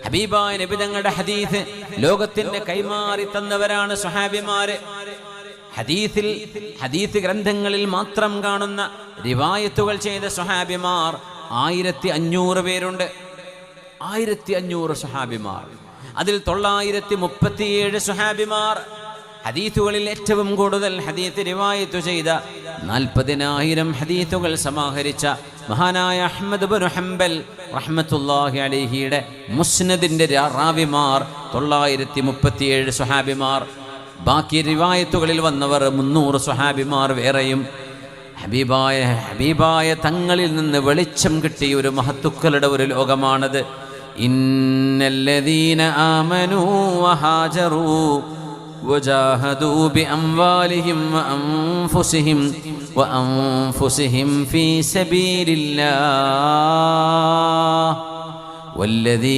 ഹബീബായ നബി തങ്ങളുടെ ഹദീസ് ലോകത്തിന്റെ കൈമാറി തന്നവരാണ് സ്വഹാബിമാര്. ഹദീസ് ഗ്രന്ഥങ്ങളിൽ മാത്രം കാണുന്ന റിവായത്തുകൾ ചെയ്ത സ്വഹാബിമാർ 1500 പേരുണ്ട്. 1500 സ്വഹാബിമാർ. അതിൽ 937 സ്വഹാബിമാർ. ഹദീസുകളിൽ ഏറ്റവും കൂടുതൽ ഹദീസ് റിവായത്ത് ചെയ്ത 40,000 ഹദീസുകൾ സമാഹരിച്ച മഹാനായ അഹ്മദ് ഇബ്നു ഹംബൽ റഹ്മത്തുള്ളാഹി അലൈഹിയുടെ മുസ്നദിന്റെ റാവിമാർ 937 സ്വഹാബിമാർ. ബാക്കി റിവായത്തുകളിൽ വന്നവർ 300 സ്വഹാബിമാർ വേറെയും. ഹബീബായ തങ്ങളിൽ നിന്ന് വെളിച്ചം കിട്ടിയ ഒരു മഹത്തുക്കളുടെ ഒരു ലോകമാണത്. ഇന്നല്ലദീന ആമനൂ വഹാജറൂ വജാഹദൂ ബിഅംവാലിഹിം വഅൻഫുസിഹിം ഫീ സബീലില്ലാഹ് വല്ലദീന